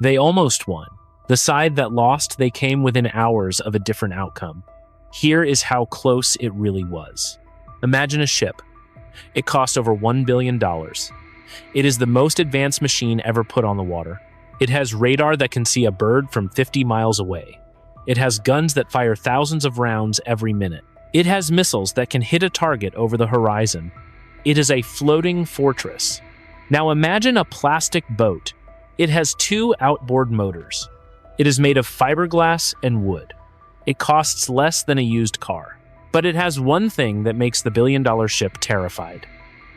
They almost won. The side that lost, they came within hours of a different outcome. Here is how close it really was. Imagine a ship. It cost over $1 billion. It is the most advanced machine ever put on the water. It has radar that can see a bird from 50 miles away. It has guns that fire thousands of rounds every minute. It has missiles that can hit a target over the horizon. It is a floating fortress. Now imagine a plastic boat. It has 2 outboard motors. It is made of fiberglass and wood. It costs less than a used car. But it has one thing that makes the billion-dollar ship terrified.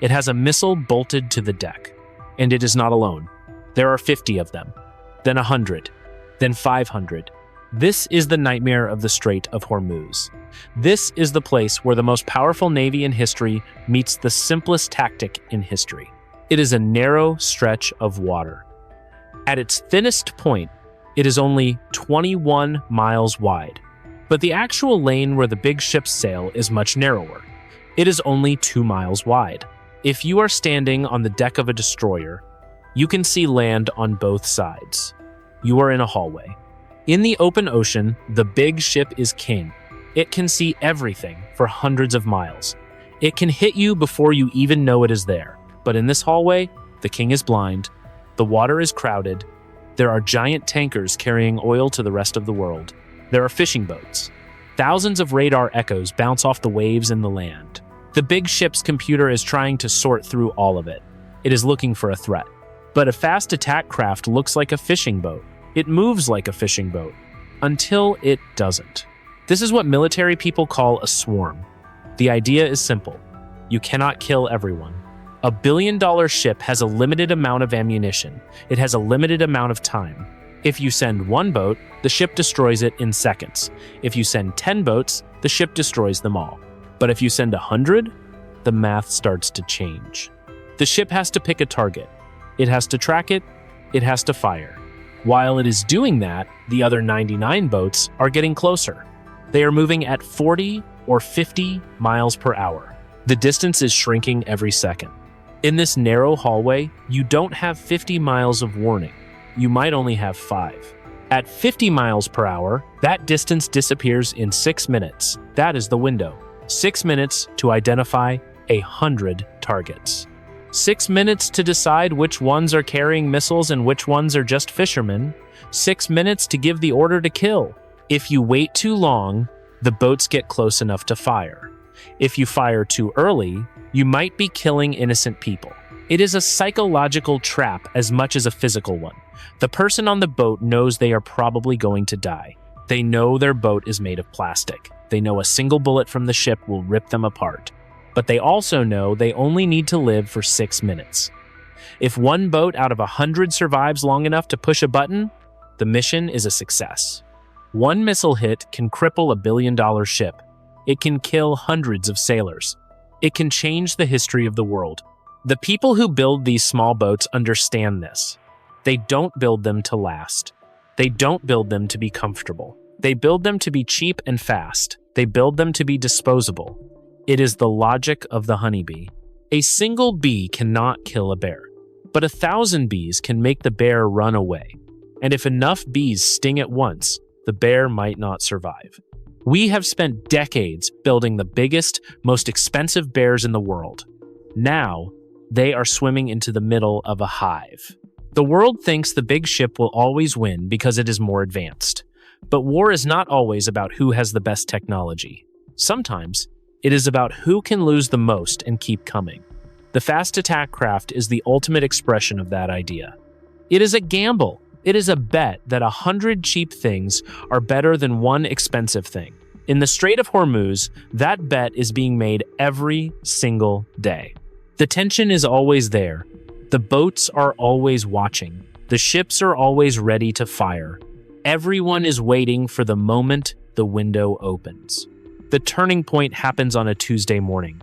It has a missile bolted to the deck. And it is not alone. There are 50 of them, then 100, then 500. This is the nightmare of the Strait of Hormuz. This is the place where the most powerful navy in history meets the simplest tactic in history. It is a narrow stretch of water. At its thinnest point, it is only 21 miles wide. But the actual lane where the big ships sail is much narrower. It is only 2 miles wide. If you are standing on the deck of a destroyer, you can see land on both sides. You are in a hallway. In the open ocean, the big ship is king. It can see everything for hundreds of miles. It can hit you before you even know it is there. But in this hallway, the king is blind. The water is crowded. There are giant tankers carrying oil to the rest of the world. There are fishing boats. Thousands of radar echoes bounce off the waves and the land. The big ship's computer is trying to sort through all of it. It is looking for a threat. But a fast attack craft looks like a fishing boat. It moves like a fishing boat. Until it doesn't. This is what military people call a swarm. The idea is simple. You cannot kill everyone. A billion-dollar ship has a limited amount of ammunition. It has a limited amount of time. If you send 1 boat, the ship destroys it in seconds. If you send 10 boats, the ship destroys them all. But if you send 100, the math starts to change. The ship has to pick a target. It has to track it. It has to fire. While it is doing that, the other 99 boats are getting closer. They are moving at 40 or 50 miles per hour. The distance is shrinking every second. In this narrow hallway, you don't have 50 miles of warning. You might only have 5. At 50 miles per hour, that distance disappears in 6 minutes. That is the window. 6 minutes to identify 100 targets. 6 minutes to decide which ones are carrying missiles and which ones are just fishermen. 6 minutes to give the order to kill. If you wait too long, the boats get close enough to fire. If you fire too early, you might be killing innocent people. It is a psychological trap as much as a physical one. The person on the boat knows they are probably going to die. They know their boat is made of plastic. They know a single bullet from the ship will rip them apart. But they also know they only need to live for 6 minutes. If 1 boat out of 100 survives long enough to push a button, the mission is a success. 1 missile hit can cripple a billion-dollar ship. It can kill hundreds of sailors. It can change the history of the world. The people who build these small boats understand this. They don't build them to last. They don't build them to be comfortable. They build them to be cheap and fast. They build them to be disposable. It is the logic of the honeybee. A single bee cannot kill a bear, but 1,000 bees can make the bear run away. And if enough bees sting at once, the bear might not survive. We have spent decades building the biggest, most expensive bears in the world. Now, they are swimming into the middle of a hive. The world thinks the big ship will always win because it is more advanced. But war is not always about who has the best technology. Sometimes, it is about who can lose the most and keep coming. The fast attack craft is the ultimate expression of that idea. It is a gamble. It is a bet that 100 cheap things are better than 1 expensive thing. In the Strait of Hormuz, that bet is being made every single day. The tension is always there. The boats are always watching. The ships are always ready to fire. Everyone is waiting for the moment the window opens. The turning point happens on a Tuesday morning.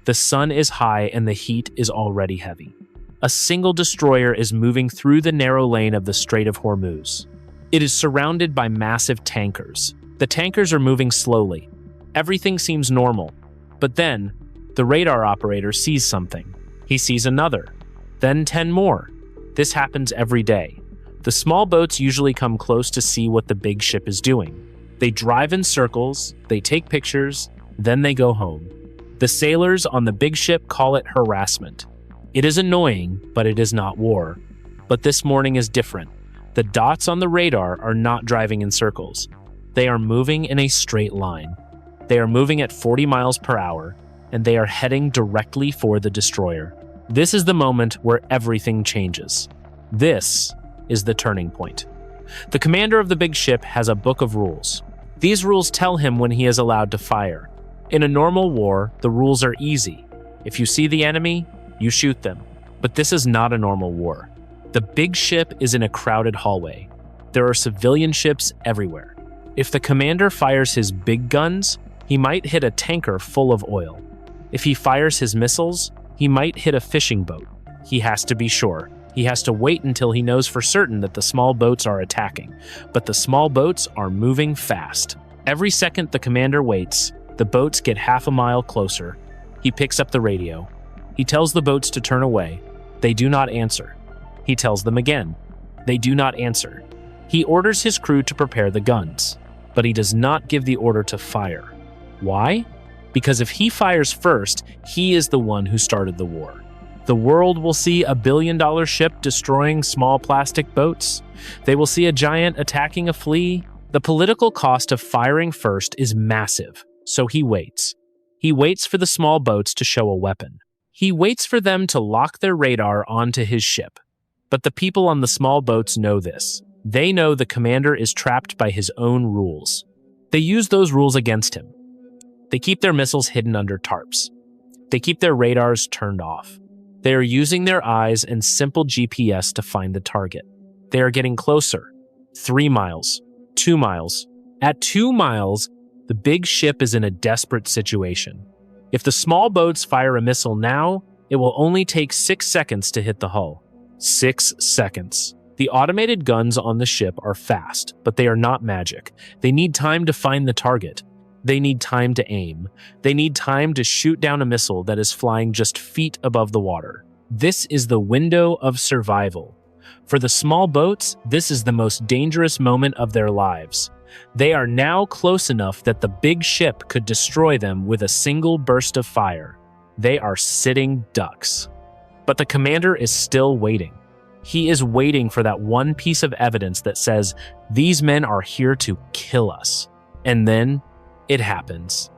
The sun is high and the heat is already heavy. A single destroyer is moving through the narrow lane of the Strait of Hormuz. It is surrounded by massive tankers. The tankers are moving slowly. Everything seems normal. But then, the radar operator sees something. He sees another. Then 10 more. This happens every day. The small boats usually come close to see what the big ship is doing. They drive in circles, they take pictures, then they go home. The sailors on the big ship call it harassment. It is annoying, but it is not war. But this morning is different. The dots on the radar are not driving in circles. They are moving in a straight line. They are moving at 40 miles per hour, and they are heading directly for the destroyer. This is the moment where everything changes. This is the turning point. The commander of the big ship has a book of rules. These rules tell him when he is allowed to fire. In a normal war, the rules are easy. If you see the enemy, you shoot them. But this is not a normal war. The big ship is in a crowded hallway. There are civilian ships everywhere. If the commander fires his big guns, he might hit a tanker full of oil. If he fires his missiles, he might hit a fishing boat. He has to be sure. He has to wait until he knows for certain that the small boats are attacking. But the small boats are moving fast. Every second the commander waits, the boats get half a mile closer. He picks up the radio. He tells the boats to turn away. They do not answer. He tells them again. They do not answer. He orders his crew to prepare the guns, but he does not give the order to fire. Why? Because if he fires first, he is the one who started the war. The world will see a billion-dollar ship destroying small plastic boats. They will see a giant attacking a flea. The political cost of firing first is massive, so he waits. He waits for the small boats to show a weapon. He waits for them to lock their radar onto his ship. But the people on the small boats know this. They know the commander is trapped by his own rules. They use those rules against him. They keep their missiles hidden under tarps. They keep their radars turned off. They are using their eyes and simple GPS to find the target. They are getting closer. 3 miles, 2 miles. At 2 miles, the big ship is in a desperate situation. If the small boats fire a missile now, it will only take 6 seconds to hit the hull. 6 seconds. The automated guns on the ship are fast, but they are not magic. They need time to find the target. They need time to aim. They need time to shoot down a missile that is flying just feet above the water. This is the window of survival. For the small boats, this is the most dangerous moment of their lives. They are now close enough that the big ship could destroy them with a single burst of fire. They are sitting ducks. But the commander is still waiting. He is waiting for that one piece of evidence that says, these men are here to kill us. And then it happens.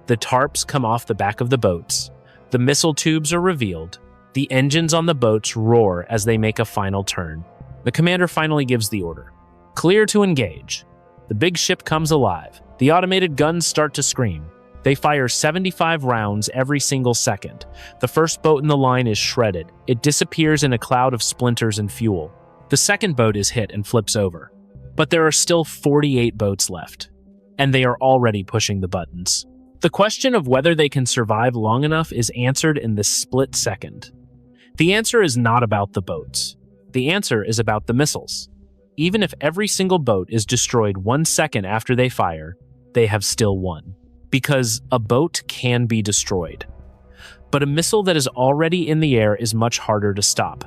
The tarps come off the back of the boats. The missile tubes are revealed. The engines on the boats roar as they make a final turn. The commander finally gives the order. Clear to engage. The big ship comes alive. The automated guns start to scream. They fire 75 rounds every single second. The first boat in the line is shredded. It disappears in a cloud of splinters and fuel. The second boat is hit and flips over. But there are still 48 boats left, and they are already pushing the buttons. The question of whether they can survive long enough is answered in this split second. The answer is not about the boats. The answer is about the missiles. Even if every single boat is destroyed 1 second after they fire, they have still won. Because a boat can be destroyed. But a missile that is already in the air is much harder to stop.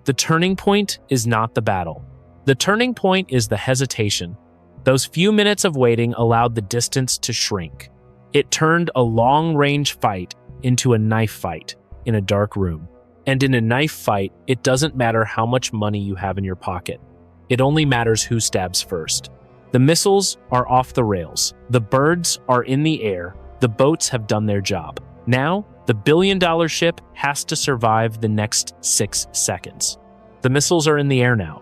The turning point is not the battle. The turning point is the hesitation. Those few minutes of waiting allowed the distance to shrink. It turned a long-range fight into a knife fight in a dark room. And in a knife fight, it doesn't matter how much money you have in your pocket. It only matters who stabs first. The missiles are off the rails. The birds are in the air. The boats have done their job. Now, the billion-dollar ship has to survive the next 6 seconds. The missiles are in the air now.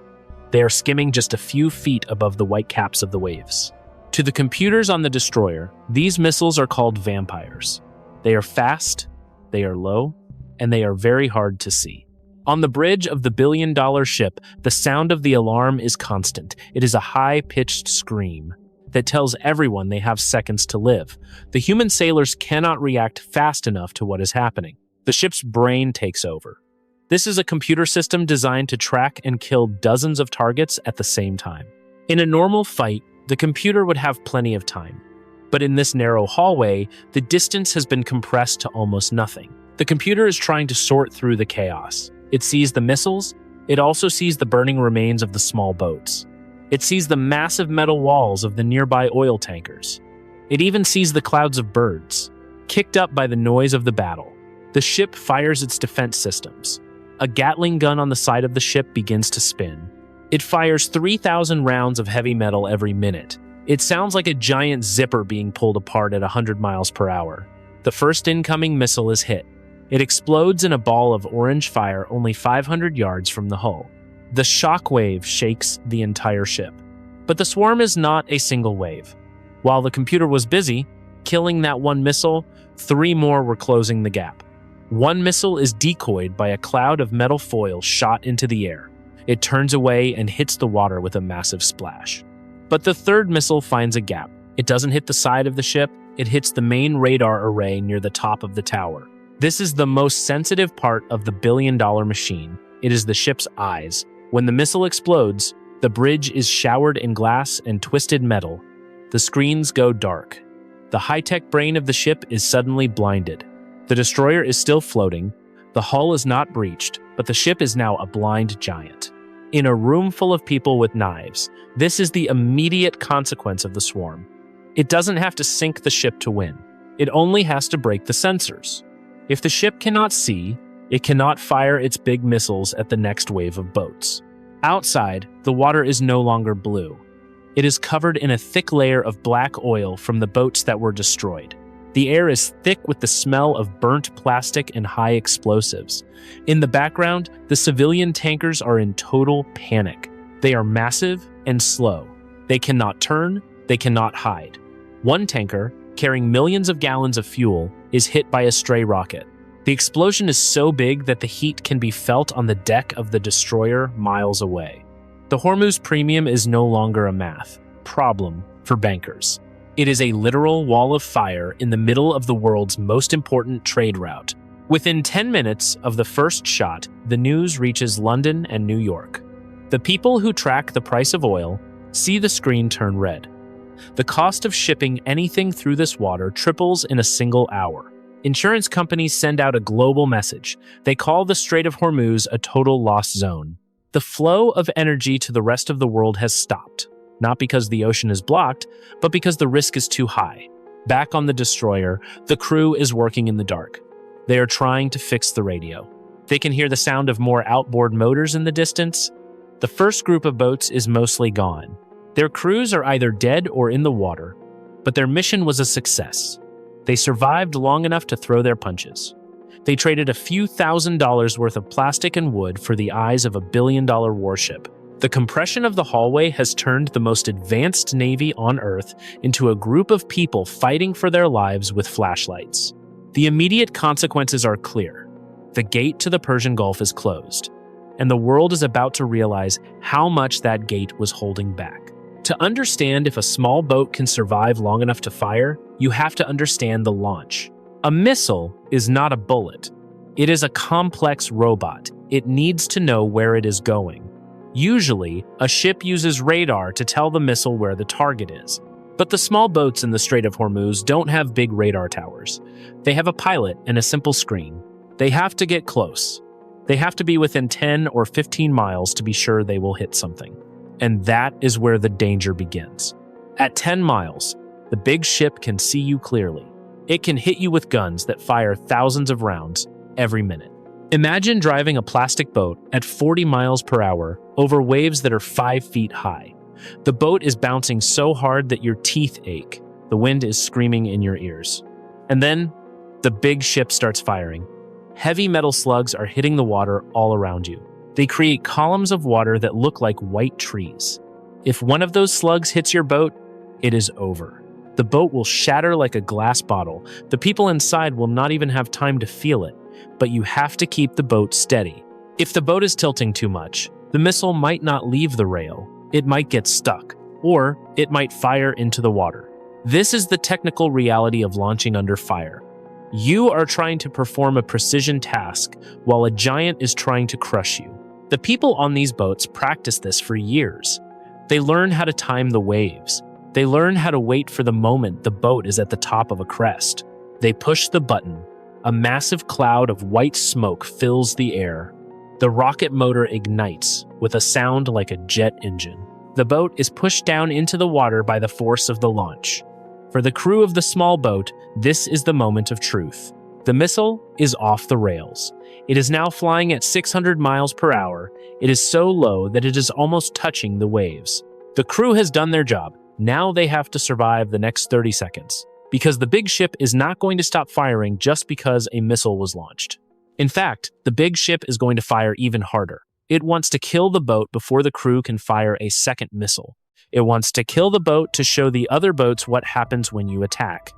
They are skimming just a few feet above the white caps of the waves. To the computers on the destroyer, these missiles are called vampires. They are fast, they are low, and they are very hard to see. On the bridge of the billion-dollar ship, the sound of the alarm is constant. It is a high-pitched scream that tells everyone they have seconds to live. The human sailors cannot react fast enough to what is happening. The ship's brain takes over. This is a computer system designed to track and kill dozens of targets at the same time. In a normal fight, the computer would have plenty of time. But in this narrow hallway, the distance has been compressed to almost nothing. The computer is trying to sort through the chaos. It sees the missiles, It also sees the burning remains of the small boats. It sees the massive metal walls of the nearby oil tankers. It even sees the clouds of birds, kicked up by the noise of the battle. The ship fires its defense systems. A Gatling gun on the side of the ship begins to spin. It fires 3,000 rounds of heavy metal every minute. It sounds like a giant zipper being pulled apart at 100 miles per hour. The first incoming missile is hit. It explodes in a ball of orange fire only 500 yards from the hull. The shock wave shakes the entire ship. But the swarm is not a single wave. While the computer was busy killing that one missile, 3 more were closing the gap. One missile is decoyed by a cloud of metal foil shot into the air. It turns away and hits the water with a massive splash. But the third missile finds a gap. It doesn't hit the side of the ship, it hits the main radar array near the top of the tower. This is the most sensitive part of the billion-dollar machine. It is the ship's eyes. When the missile explodes, the bridge is showered in glass and twisted metal. The screens go dark. The high-tech brain of the ship is suddenly blinded. The destroyer is still floating. The hull is not breached, but the ship is now a blind giant. In a room full of people with knives, this is the immediate consequence of the swarm. It doesn't have to sink the ship to win. It only has to break the sensors. If the ship cannot see, it cannot fire its big missiles at the next wave of boats. Outside, the water is no longer blue. It is covered in a thick layer of black oil from the boats that were destroyed. The air is thick with the smell of burnt plastic and high explosives. In the background, the civilian tankers are in total panic. They are massive and slow. They cannot turn, they cannot hide. One tanker, carrying millions of gallons of fuel, is hit by a stray rocket. The explosion is so big that the heat can be felt on the deck of the destroyer miles away. The Hormuz Premium is no longer a math problem for bankers. It is a literal wall of fire in the middle of the world's most important trade route. Within 10 minutes of the first shot, the news reaches London and New York. The people who track the price of oil see the screen turn red. The cost of shipping anything through this water triples in a single hour. Insurance companies send out a global message. They call the Strait of Hormuz a total loss zone. The flow of energy to the rest of the world has stopped, not because the ocean is blocked, but because the risk is too high. Back on the destroyer, the crew is working in the dark. They are trying to fix the radio. They can hear the sound of more outboard motors in the distance. The first group of boats is mostly gone. Their crews are either dead or in the water, but their mission was a success. They survived long enough to throw their punches. They traded a few $1,000s worth of plastic and wood for the eyes of a billion-dollar warship. The compression of the hallway has turned the most advanced navy on Earth into a group of people fighting for their lives with flashlights. The immediate consequences are clear. The gate to the Persian Gulf is closed, and the world is about to realize how much that gate was holding back. To understand if a small boat can survive long enough to fire, you have to understand the launch. A missile is not a bullet. It is a complex robot. It needs to know where it is going. Usually, a ship uses radar to tell the missile where the target is. But the small boats in the Strait of Hormuz don't have big radar towers. They have a pilot and a simple screen. They have to get close. They have to be within 10 or 15 miles to be sure they will hit something. And that is where the danger begins. At 10 miles, the big ship can see you clearly. It can hit you with guns that fire thousands of rounds every minute. Imagine driving a plastic boat at 40 miles per hour over waves that are 5 feet high. The boat is bouncing so hard that your teeth ache. The wind is screaming in your ears. And then, the big ship starts firing. Heavy metal slugs are hitting the water all around you. They create columns of water that look like white trees. If one of those slugs hits your boat, it is over. The boat will shatter like a glass bottle. The people inside will not even have time to feel it, but you have to keep the boat steady. If the boat is tilting too much, the missile might not leave the rail. It might get stuck, or it might fire into the water. This is the technical reality of launching under fire. You are trying to perform a precision task while a giant is trying to crush you. The people on these boats practice this for years. They learn how to time the waves. They learn how to wait for the moment the boat is at the top of a crest. They push the button. A massive cloud of white smoke fills the air. The rocket motor ignites with a sound like a jet engine. The boat is pushed down into the water by the force of the launch. For the crew of the small boat, this is the moment of truth. The missile is off the rails. It is now flying at 600 miles per hour. It is so low that it is almost touching the waves. The crew has done their job. Now they have to survive the next 30 seconds, because the big ship is not going to stop firing just because a missile was launched. In fact, the big ship is going to fire even harder. It wants to kill the boat before the crew can fire a second missile. It wants to kill the boat to show the other boats what happens when you attack.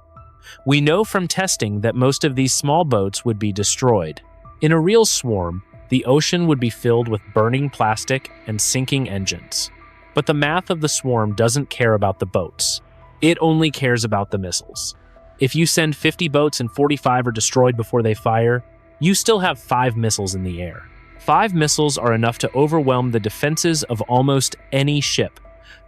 We know from testing that most of these small boats would be destroyed. In a real swarm, the ocean would be filled with burning plastic and sinking engines. But the math of the swarm doesn't care about the boats. It only cares about the missiles. If you send 50 boats and 45 are destroyed before they fire, you still have 5 missiles in the air. 5 missiles are enough to overwhelm the defenses of almost any ship.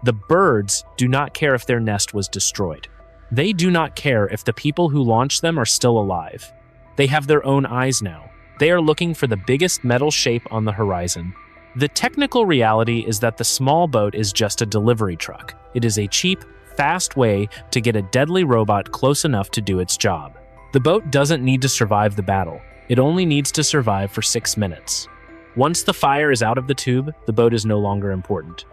The birds do not care if their nest was destroyed. They do not care if the people who launched them are still alive. They have their own eyes now. They are looking for the biggest metal shape on the horizon. The technical reality is that the small boat is just a delivery truck. It is a cheap, fast way to get a deadly robot close enough to do its job. The boat doesn't need to survive the battle. It only needs to survive for 6 minutes. Once the fire is out of the tube, the boat is no longer important.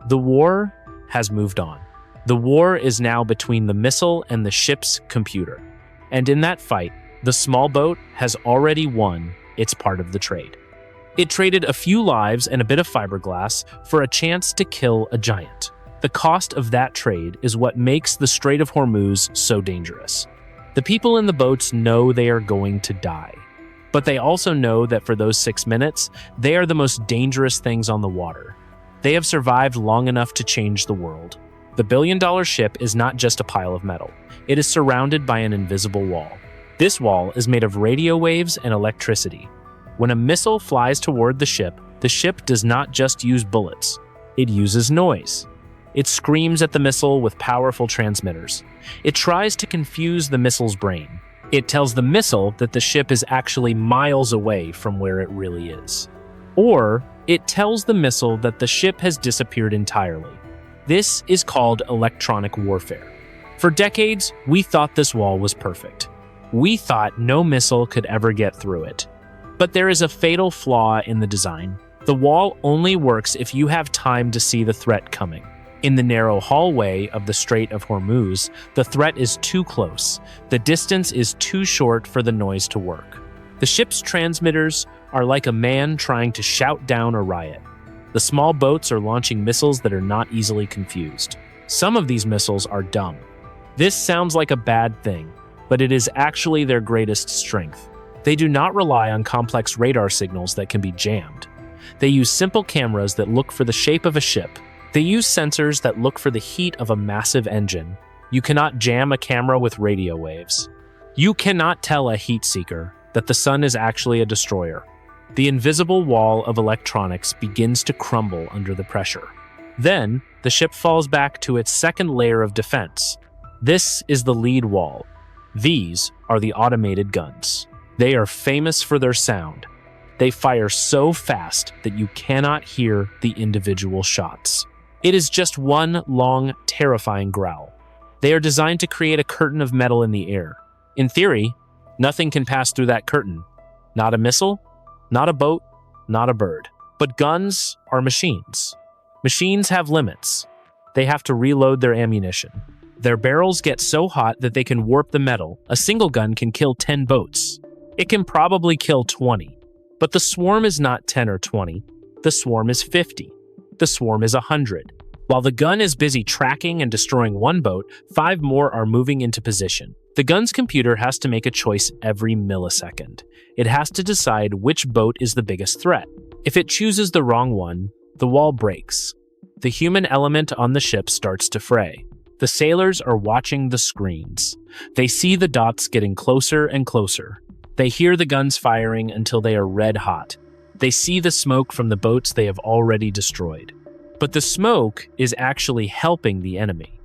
The war has moved on. The war is now between the missile and the ship's computer. And in that fight, the small boat has already won its part of the trade. It traded a few lives and a bit of fiberglass for a chance to kill a giant. The cost of that trade is what makes the Strait of Hormuz so dangerous. The people in the boats know they are going to die. But they also know that for those 6 minutes, they are the most dangerous things on the water. They have survived long enough to change the world. The billion-dollar ship is not just a pile of metal. It is surrounded by an invisible wall. This wall is made of radio waves and electricity. When a missile flies toward the ship does not just use bullets. It uses noise. It screams at the missile with powerful transmitters. It tries to confuse the missile's brain. It tells the missile that the ship is actually miles away from where it really is. Or it tells the missile that the ship has disappeared entirely. This is called electronic warfare. For decades, we thought this wall was perfect. We thought no missile could ever get through it. But there is a fatal flaw in the design. The wall only works if you have time to see the threat coming. In the narrow hallway of the Strait of Hormuz, the threat is too close. The distance is too short for the noise to work. The ship's transmitters are like a man trying to shout down a riot. The small boats are launching missiles that are not easily confused. Some of these missiles are dumb. This sounds like a bad thing, but it is actually their greatest strength. They do not rely on complex radar signals that can be jammed. They use simple cameras that look for the shape of a ship. They use sensors that look for the heat of a massive engine. You cannot jam a camera with radio waves. You cannot tell a heat seeker that the sun is actually a destroyer. The invisible wall of electronics begins to crumble under the pressure. Then, the ship falls back to its second layer of defense. This is the lead wall. These are the automated guns. They are famous for their sound. They fire so fast that you cannot hear the individual shots. It is just one long, terrifying growl. They are designed to create a curtain of metal in the air. In theory, nothing can pass through that curtain. Not a missile, not a boat, not a bird. But guns are machines. Machines have limits. They have to reload their ammunition. Their barrels get so hot that they can warp the metal. A single gun can kill 10 boats. It can probably kill 20. But the swarm is not 10 or 20. The swarm is 50. The swarm is 100. While the gun is busy tracking and destroying one boat, 5 more are moving into position. The gun's computer has to make a choice every millisecond. It has to decide which boat is the biggest threat. If it chooses the wrong one, the wall breaks. The human element on the ship starts to fray. The sailors are watching the screens. They see the dots getting closer and closer. They hear the guns firing until they are red hot. They see the smoke from the boats they have already destroyed. But the smoke is actually helping the enemy.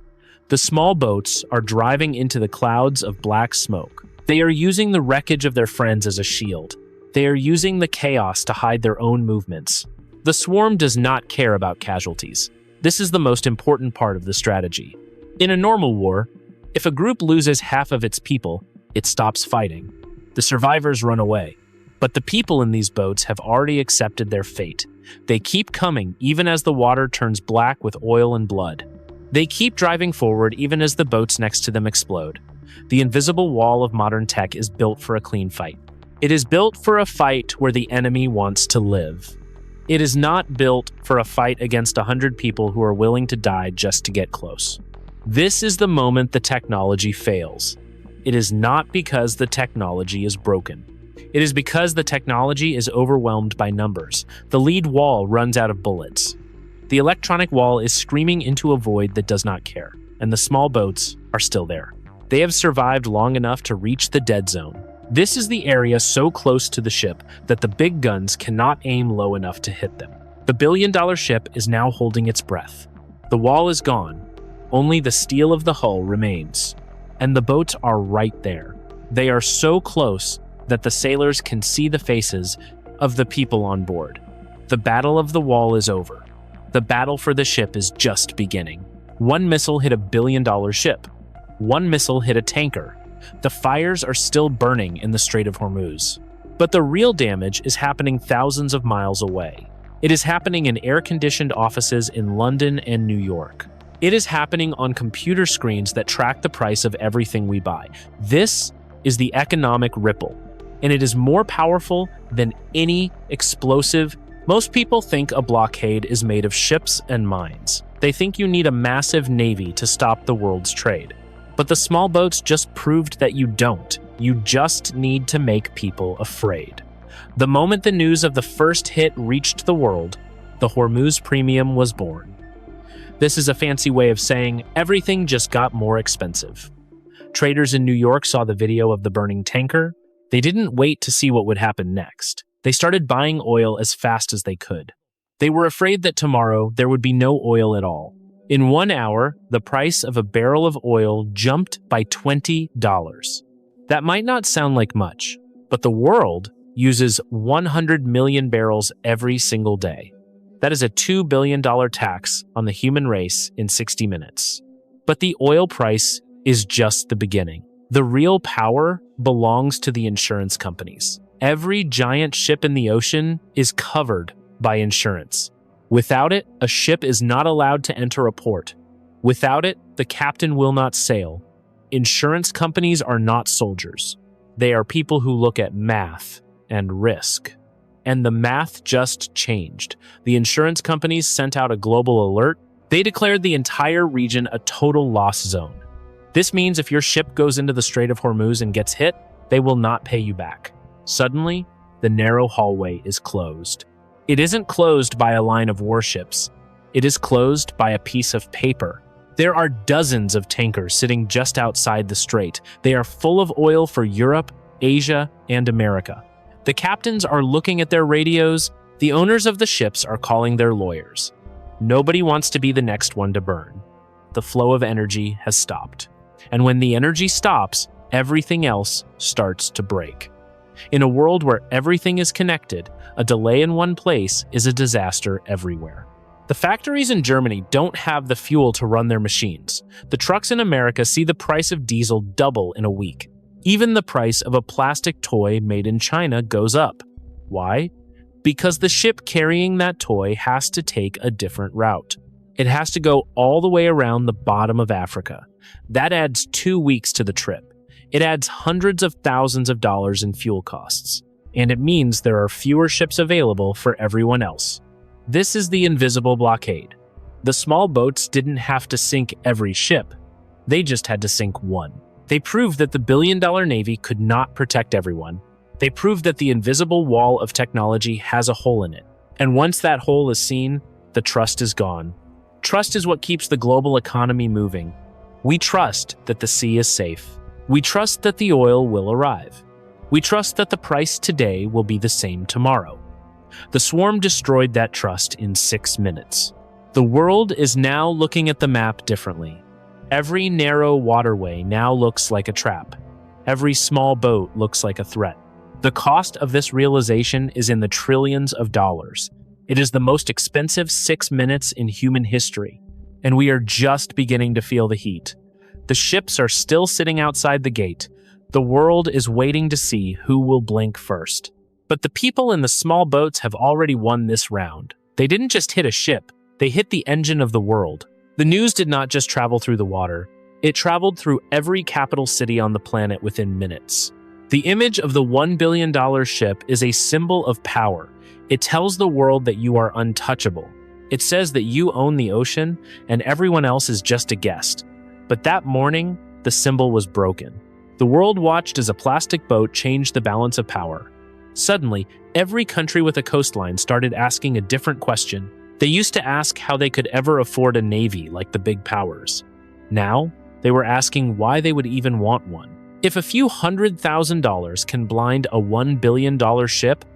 The small boats are driving into the clouds of black smoke. They are using the wreckage of their friends as a shield. They are using the chaos to hide their own movements. The swarm does not care about casualties. This is the most important part of the strategy. In a normal war, if a group loses half of its people, it stops fighting. The survivors run away. But the people in these boats have already accepted their fate. They keep coming even as the water turns black with oil and blood. They keep driving forward even as the boats next to them explode. The invisible wall of modern tech is built for a clean fight. It is built for a fight where the enemy wants to live. It is not built for a fight against 100 people who are willing to die just to get close. This is the moment the technology fails. It is not because the technology is broken. It is because the technology is overwhelmed by numbers. The lead wall runs out of bullets. The electronic wall is screaming into a void that does not care, and the small boats are still there. They have survived long enough to reach the dead zone. This is the area so close to the ship that the big guns cannot aim low enough to hit them. The billion-dollar ship is now holding its breath. The wall is gone. Only the steel of the hull remains. And the boats are right there. They are so close that the sailors can see the faces of the people on board. The battle of the wall is over. The battle for the ship is just beginning. One missile hit a billion-dollar ship. One missile hit a tanker. The fires are still burning in the Strait of Hormuz. But the real damage is happening thousands of miles away. It is happening in air-conditioned offices in London and New York. It is happening on computer screens that track the price of everything we buy. This is the economic ripple, and it is more powerful than any explosive. Most people think a blockade is made of ships and mines. They think you need a massive navy to stop the world's trade. But the small boats just proved that you don't. You just need to make people afraid. The moment the news of the first hit reached the world, the Hormuz Premium was born. This is a fancy way of saying everything just got more expensive. Traders in New York saw the video of the burning tanker. They didn't wait to see what would happen next. They started buying oil as fast as they could. They were afraid that tomorrow there would be no oil at all. In 1 hour, the price of a barrel of oil jumped by $20. That might not sound like much, but the world uses 100 million barrels every single day. That is a $2 billion tax on the human race in 60 minutes. But the oil price is just the beginning. The real power belongs to the insurance companies. Every giant ship in the ocean is covered by insurance. Without it, a ship is not allowed to enter a port. Without it, the captain will not sail. Insurance companies are not soldiers. They are people who look at math and risk. And the math just changed. The insurance companies sent out a global alert. They declared the entire region a total loss zone. This means if your ship goes into the Strait of Hormuz and gets hit, they will not pay you back. Suddenly, the narrow hallway is closed. It isn't closed by a line of warships. It is closed by a piece of paper. There are dozens of tankers sitting just outside the strait. They are full of oil for Europe, Asia, and America. The captains are looking at their radios. The owners of the ships are calling their lawyers. Nobody wants to be the next one to burn. The flow of energy has stopped. And when the energy stops, everything else starts to break. In a world where everything is connected, a delay in one place is a disaster everywhere. The factories in Germany don't have the fuel to run their machines. The trucks in America see the price of diesel double in a week. Even the price of a plastic toy made in China goes up. Why? Because the ship carrying that toy has to take a different route. It has to go all the way around the bottom of Africa. That adds 2 weeks to the trip. It adds hundreds of thousands of dollars in fuel costs. And it means there are fewer ships available for everyone else. This is the invisible blockade. The small boats didn't have to sink every ship. They just had to sink one. They proved that the billion-dollar navy could not protect everyone. They proved that the invisible wall of technology has a hole in it. And once that hole is seen, the trust is gone. Trust is what keeps the global economy moving. We trust that the sea is safe. We trust that the oil will arrive. We trust that the price today will be the same tomorrow. The swarm destroyed that trust in 6 minutes. The world is now looking at the map differently. Every narrow waterway now looks like a trap. Every small boat looks like a threat. The cost of this realization is in the trillions of dollars. It is the most expensive 6 minutes in human history, and we are just beginning to feel the heat. The ships are still sitting outside the gate. The world is waiting to see who will blink first. But the people in the small boats have already won this round. They didn't just hit a ship, they hit the engine of the world. The news did not just travel through the water, it traveled through every capital city on the planet within minutes. The image of the $1 billion ship is a symbol of power. It tells the world that you are untouchable. It says that you own the ocean and everyone else is just a guest. But that morning, the symbol was broken. The world watched as a plastic boat changed the balance of power. Suddenly, every country with a coastline started asking a different question. They used to ask how they could ever afford a navy like the big powers. Now, they were asking why they would even want one. If a few $100,000 can blind a $1 billion ship,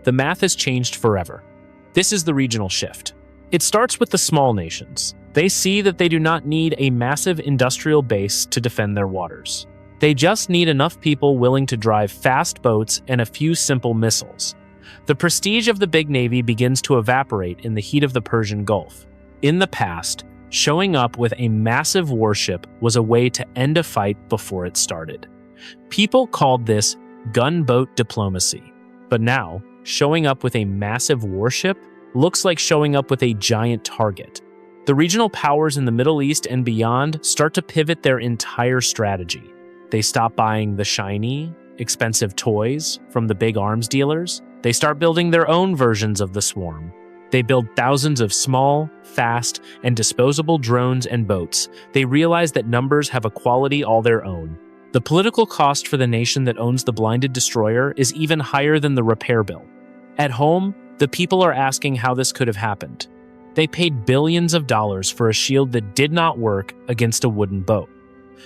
the math has changed forever. This is the regional shift. It starts with the small nations. They see that they do not need a massive industrial base to defend their waters. They just need enough people willing to drive fast boats and a few simple missiles. The prestige of the big navy begins to evaporate in the heat of the Persian Gulf. In the past, showing up with a massive warship was a way to end a fight before it started. People called this gunboat diplomacy. But now, showing up with a massive warship looks like showing up with a giant target. The regional powers in the Middle East and beyond start to pivot their entire strategy. They stop buying the shiny, expensive toys from the big arms dealers. They start building their own versions of the swarm. They build thousands of small, fast, and disposable drones and boats. They realize that numbers have a quality all their own. The political cost for the nation that owns the blinded destroyer is even higher than the repair bill. At home, the people are asking how this could have happened. They paid billions of dollars for a shield that did not work against a wooden boat.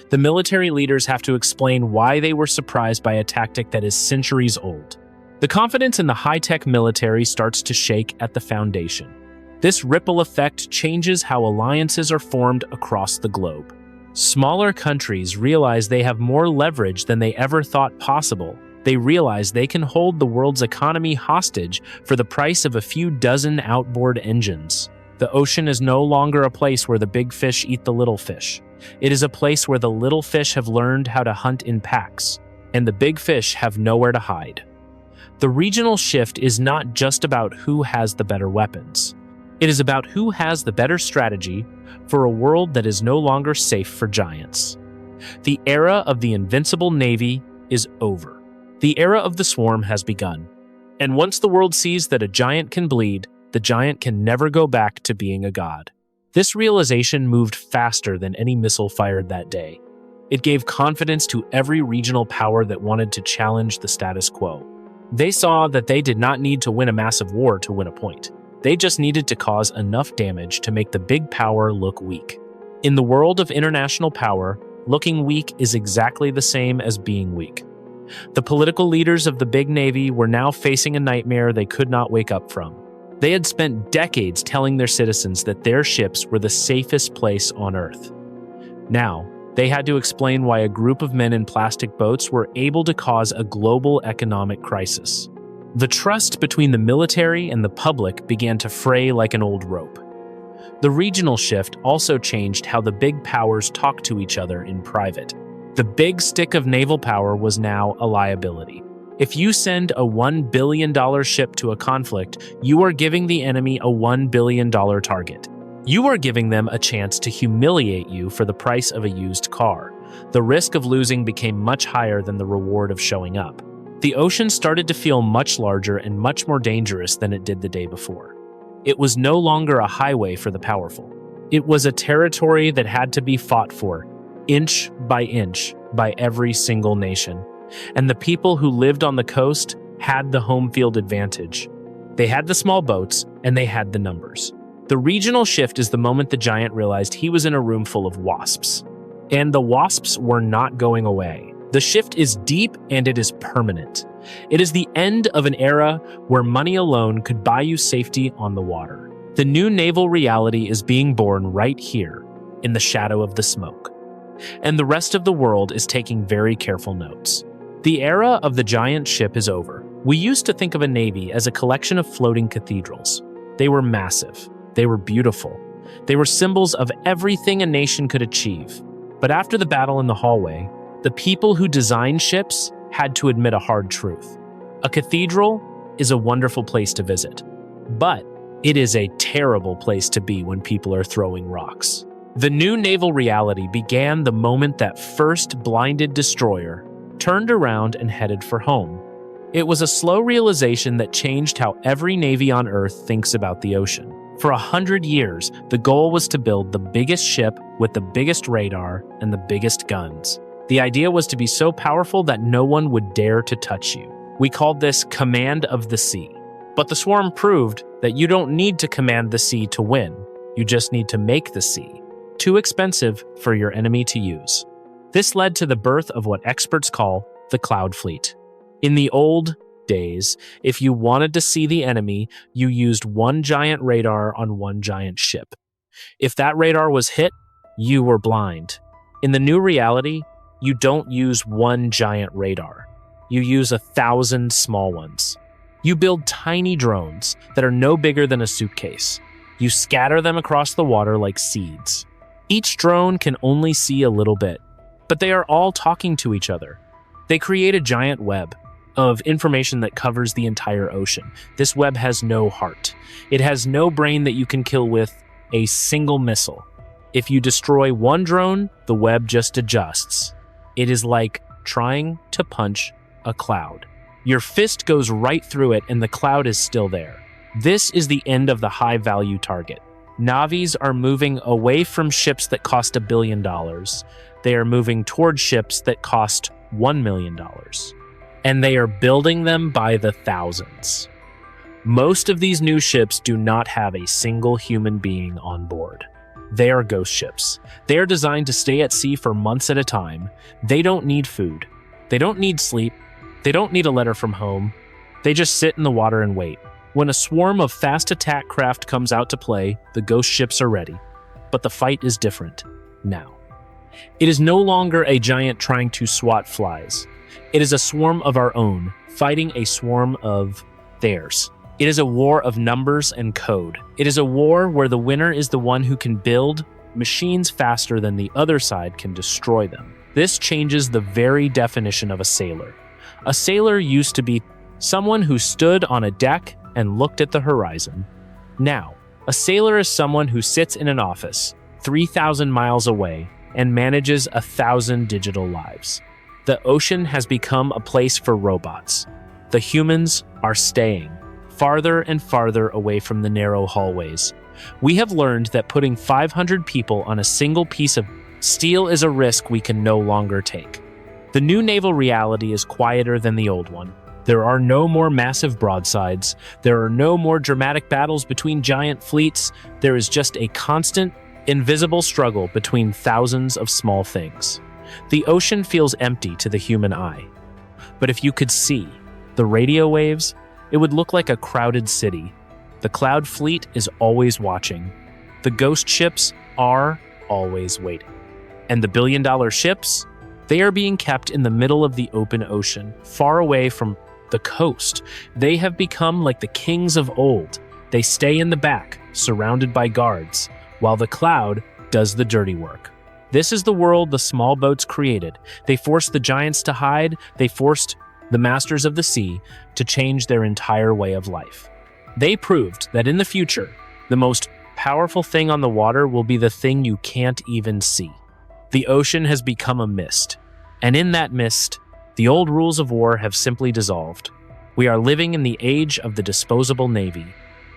The military leaders have to explain why they were surprised by a tactic that is centuries old. The confidence in the high-tech military starts to shake at the foundation. This ripple effect changes how alliances are formed across the globe. Smaller countries realize they have more leverage than they ever thought possible. They realize they can hold the world's economy hostage for the price of a few dozen outboard engines. The ocean is no longer a place where the big fish eat the little fish. It is a place where the little fish have learned how to hunt in packs, and the big fish have nowhere to hide. The regional shift is not just about who has the better weapons. It is about who has the better strategy for a world that is no longer safe for giants. The era of the invincible navy is over. The era of the swarm has begun. And once the world sees that a giant can bleed, the giant can never go back to being a god. This realization moved faster than any missile fired that day. It gave confidence to every regional power that wanted to challenge the status quo. They saw that they did not need to win a massive war to win a point. They just needed to cause enough damage to make the big power look weak. In the world of international power, looking weak is exactly the same as being weak. The political leaders of the big navy were now facing a nightmare they could not wake up from. They had spent decades telling their citizens that their ships were the safest place on Earth. Now, they had to explain why a group of men in plastic boats were able to cause a global economic crisis. The trust between the military and the public began to fray like an old rope. The regional shift also changed how the big powers talked to each other in private. The big stick of naval power was now a liability. If you send a $1 billion ship to a conflict, you are giving the enemy a $1 billion target. You are giving them a chance to humiliate you for the price of a used car. The risk of losing became much higher than the reward of showing up. The ocean started to feel much larger and much more dangerous than it did the day before. It was no longer a highway for the powerful. It was a territory that had to be fought for, inch, by every single nation. And the people who lived on the coast had the home field advantage. They had the small boats, and they had the numbers. The regional shift is the moment the giant realized he was in a room full of wasps. And the wasps were not going away. The shift is deep and it is permanent. It is the end of an era where money alone could buy you safety on the water. The new naval reality is being born right here, in the shadow of the smoke. And the rest of the world is taking very careful notes. The era of the giant ship is over. We used to think of a navy as a collection of floating cathedrals. They were massive. They were beautiful. They were symbols of everything a nation could achieve. But after the battle in the hallway, the people who designed ships had to admit a hard truth. A cathedral is a wonderful place to visit, but it is a terrible place to be when people are throwing rocks. The new naval reality began the moment that first blinded destroyer turned around and headed for home. It was a slow realization that changed how every navy on Earth thinks about the ocean. For 100 years, the goal was to build the biggest ship with the biggest radar and the biggest guns. The idea was to be so powerful that no one would dare to touch you. We called this command of the sea. But the swarm proved that you don't need to command the sea to win. You just need to make the sea too expensive for your enemy to use. This led to the birth of what experts call the cloud fleet. In the old days, if you wanted to see the enemy, you used one giant radar on one giant ship. If that radar was hit, you were blind. In the new reality, you don't use one giant radar. You use 1,000 small ones. You build tiny drones that are no bigger than a suitcase. You scatter them across the water like seeds. Each drone can only see a little bit, but they are all talking to each other. They create a giant web of information that covers the entire ocean. This web has no heart. It has no brain that you can kill with a single missile. If you destroy one drone, the web just adjusts. It is like trying to punch a cloud. Your fist goes right through it and the cloud is still there. This is the end of the high-value target. Navies are moving away from ships that cost $1 billion. They are moving toward ships that cost $1 million. And they are building them by the thousands. Most of these new ships do not have a single human being on board. They are ghost ships. They are designed to stay at sea for months at a time. They don't need food. They don't need sleep. They don't need a letter from home. They just sit in the water and wait. When a swarm of fast attack craft comes out to play, the ghost ships are ready. But the fight is different now. It is no longer a giant trying to swat flies. It is a swarm of our own, fighting a swarm of theirs. It is a war of numbers and code. It is a war where the winner is the one who can build machines faster than the other side can destroy them. This changes the very definition of a sailor. A sailor used to be someone who stood on a deck and looked at the horizon. Now, a sailor is someone who sits in an office 3,000 miles away and manages 1,000 digital lives. The ocean has become a place for robots. The humans are staying farther and farther away from the narrow hallways. We have learned that putting 500 people on a single piece of steel is a risk we can no longer take. The new naval reality is quieter than the old one. There are no more massive broadsides. There are no more dramatic battles between giant fleets. There is just a constant, invisible struggle between thousands of small things. The ocean feels empty to the human eye. But if you could see the radio waves, it would look like a crowded city. The cloud fleet is always watching. The ghost ships are always waiting. And the billion-dollar ships, they are being kept in the middle of the open ocean, far away from the coast. They have become like the kings of old. They stay in the back, surrounded by guards, while the cloud does the dirty work. This is the world the small boats created. They forced the giants to hide. They forced the masters of the sea to change their entire way of life. They proved that in the future, the most powerful thing on the water will be the thing you can't even see. The ocean has become a mist, and in that mist, the old rules of war have simply dissolved. We are living in the age of the disposable navy,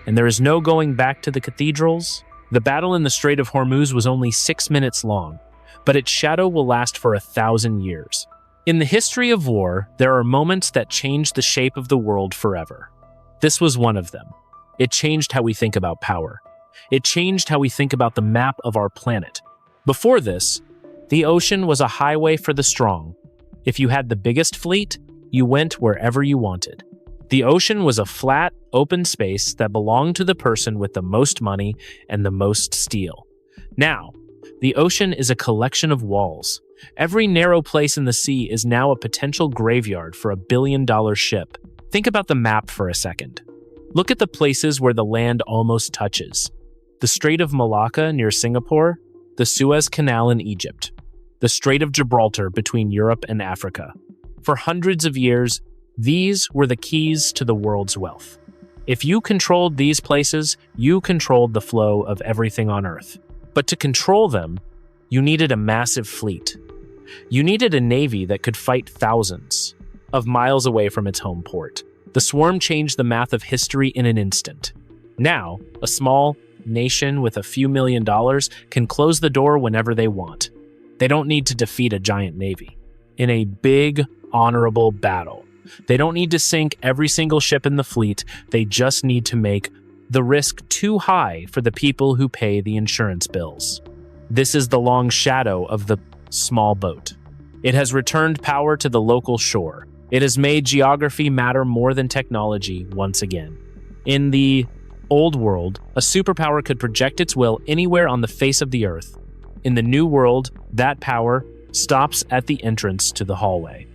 and there is no going back to the cathedrals. The battle in the Strait of Hormuz was only 6 minutes long, but its shadow will last for 1,000 years. In the history of war, there are moments that change the shape of the world forever. This was one of them. It changed how we think about power. It changed how we think about the map of our planet. Before this, the ocean was a highway for the strong. If you had the biggest fleet, you went wherever you wanted. The ocean was a flat, open space that belonged to the person with the most money and the most steel. Now, The ocean is a collection of walls. Every narrow place in the sea is now a potential graveyard for $1 billion ship. Think about the map for a second. Look at the places where the land almost touches. The Strait of Malacca near Singapore, the Suez Canal in Egypt, the Strait of Gibraltar between Europe and Africa. For hundreds of years, these were the keys to the world's wealth. If you controlled these places, you controlled the flow of everything on Earth. But to control them, you needed a massive fleet. You needed a navy that could fight thousands of miles away from its home port. The swarm changed the math of history in an instant. Now, a small nation with a few $1 million can close the door whenever they want. They don't need to defeat a giant navy in a big, honorable battle. They don't need to sink every single ship in the fleet. They just need to make the risk too high for the people who pay the insurance bills. This is the long shadow of the small boat. It has returned power to the local shore. It has made geography matter more than technology once again. In the old world, a superpower could project its will anywhere on the face of the earth. In the new world, that power stops at the entrance to the hallway.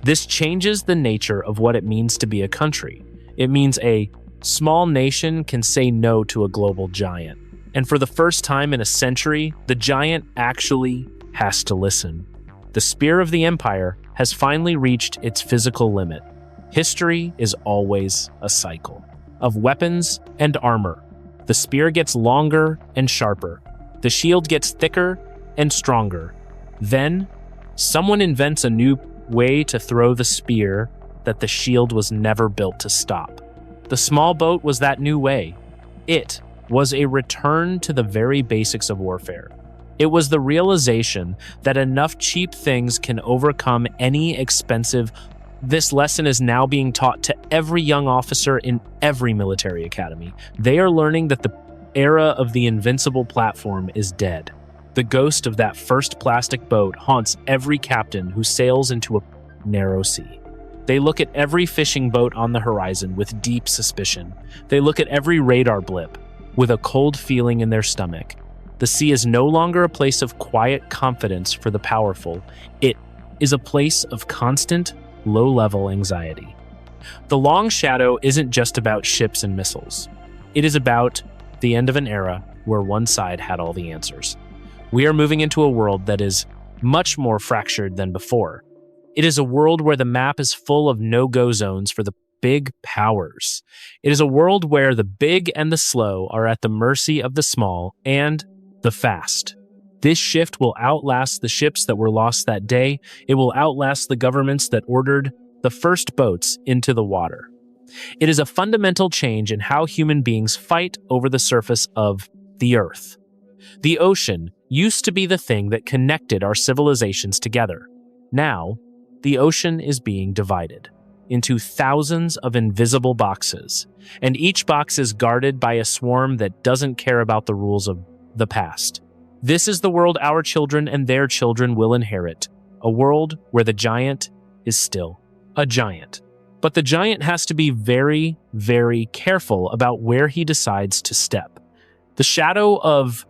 This changes the nature of what it means to be a country. It means a small nation can say no to a global giant. And for the first time in a century, the giant actually has to listen. The spear of the empire has finally reached its physical limit. History is always a cycle of weapons and armor. The spear gets longer and sharper. The shield gets thicker and stronger. Then, someone invents a new way to throw the spear that the shield was never built to stop. The small boat was that new way. It was a return to the very basics of warfare. It was the realization that enough cheap things can overcome any expensive. This lesson is now being taught to every young officer in every military academy. They are learning that the era of the invincible platform is dead. The ghost of that first plastic boat haunts every captain who sails into a narrow sea. They look at every fishing boat on the horizon with deep suspicion. They look at every radar blip with a cold feeling in their stomach. The sea is no longer a place of quiet confidence for the powerful. It is a place of constant, low-level anxiety. The long shadow isn't just about ships and missiles. It is about the end of an era where one side had all the answers. We are moving into a world that is much more fractured than before. It is a world where the map is full of no-go zones for the big powers. It is a world where the big and the slow are at the mercy of the small and the fast. This shift will outlast the ships that were lost that day. It will outlast the governments that ordered the first boats into the water. It is a fundamental change in how human beings fight over the surface of the earth. The ocean used to be the thing that connected our civilizations together. Now, the ocean is being divided into thousands of invisible boxes, and each box is guarded by a swarm that doesn't care about the rules of the past. This is the world our children and their children will inherit, a world where the giant is still a giant. But the giant has to be very, very careful about where he decides to step. The shadow of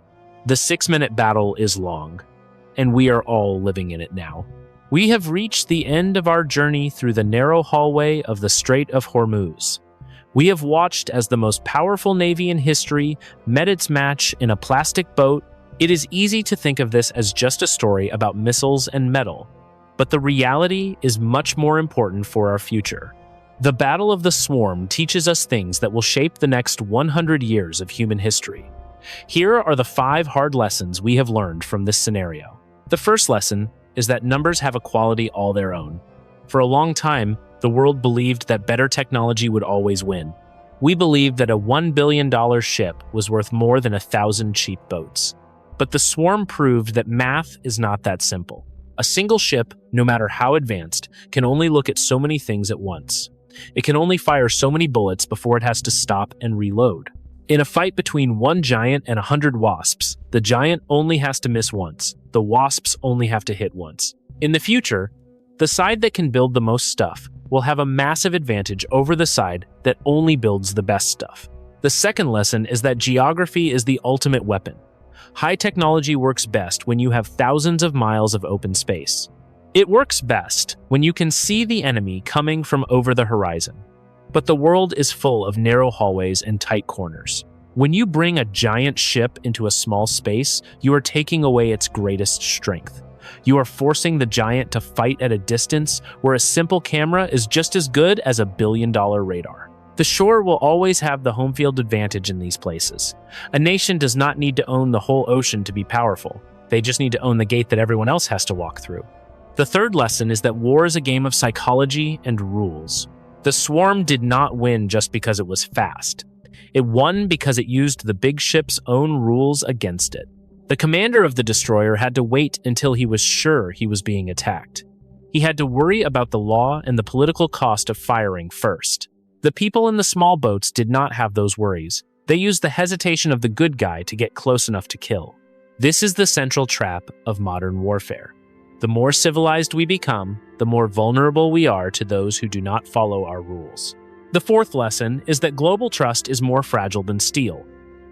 the 6-minute battle is long, and we are all living in it now. We have reached the end of our journey through the narrow hallway of the Strait of Hormuz. We have watched as the most powerful navy in history met its match in a plastic boat. It is easy to think of this as just a story about missiles and metal, but the reality is much more important for our future. The Battle of the Swarm teaches us things that will shape the next 100 years of human history. Here are the 5 hard lessons we have learned from this scenario. The first lesson is that numbers have a quality all their own. For a long time, the world believed that better technology would always win. We believed that a $1 billion ship was worth more than 1,000 cheap boats. But the swarm proved that math is not that simple. A single ship, no matter how advanced, can only look at so many things at once. It can only fire so many bullets before it has to stop and reload. In a fight between one giant and 100 wasps, the giant only has to miss once. The wasps only have to hit once. In the future, the side that can build the most stuff will have a massive advantage over the side that only builds the best stuff. The second lesson is that geography is the ultimate weapon. High technology works best when you have thousands of miles of open space. It works best when you can see the enemy coming from over the horizon. But the world is full of narrow hallways and tight corners. When you bring a giant ship into a small space, you are taking away its greatest strength. You are forcing the giant to fight at a distance where a simple camera is just as good as a billion-dollar radar. The shore will always have the home field advantage in these places. A nation does not need to own the whole ocean to be powerful. They just need to own the gate that everyone else has to walk through. The third lesson is that war is a game of psychology and rules. The swarm did not win just because it was fast. It won because it used the big ship's own rules against it. The commander of the destroyer had to wait until he was sure he was being attacked. He had to worry about the law and the political cost of firing first. The people in the small boats did not have those worries. They used the hesitation of the good guy to get close enough to kill. This is the central trap of modern warfare. The more civilized we become, the more vulnerable we are to those who do not follow our rules. The fourth lesson is that global trust is more fragile than steel.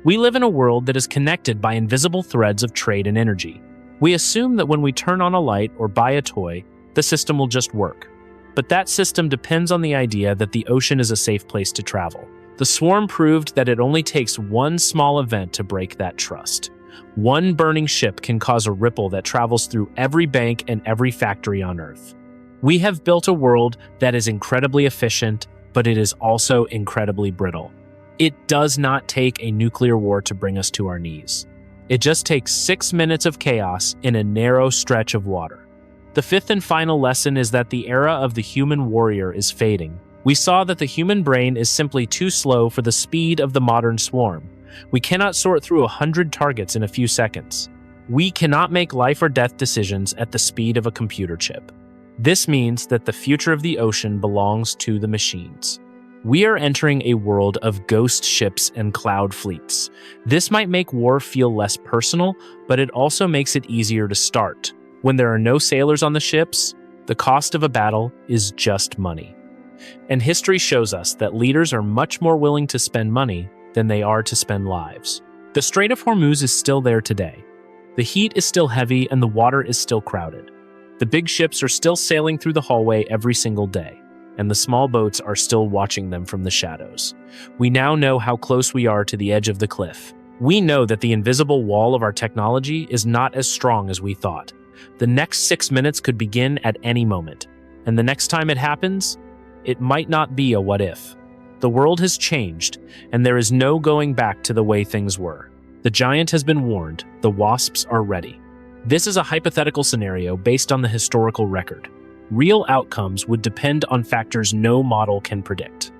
We live in a world that is connected by invisible threads of trade and energy. We assume that when we turn on a light or buy a toy, the system will just work. But that system depends on the idea that the ocean is a safe place to travel. The swarm proved that it only takes one small event to break that trust. One burning ship can cause a ripple that travels through every bank and every factory on Earth. We have built a world that is incredibly efficient, but it is also incredibly brittle. It does not take a nuclear war to bring us to our knees. It just takes 6 minutes of chaos in a narrow stretch of water. The fifth and final lesson is that the era of the human warrior is fading. We saw that the human brain is simply too slow for the speed of the modern swarm. We cannot sort through 100 targets in a few seconds. We cannot make life or death decisions at the speed of a computer chip. This means that the future of the ocean belongs to the machines. We are entering a world of ghost ships and cloud fleets. This might make war feel less personal, but it also makes it easier to start. When there are no sailors on the ships, the cost of a battle is just money. And history shows us that leaders are much more willing to spend money than they are to spend lives. The Strait of Hormuz is still there today. The heat is still heavy and the water is still crowded. The big ships are still sailing through the hallway every single day, and the small boats are still watching them from the shadows. We now know how close we are to the edge of the cliff. We know that the invisible wall of our technology is not as strong as we thought. The next 6 minutes could begin at any moment, and the next time it happens, it might not be a what if. The world has changed, and there is no going back to the way things were. The giant has been warned. The wasps are ready. This is a hypothetical scenario based on the historical record. Real outcomes would depend on factors no model can predict.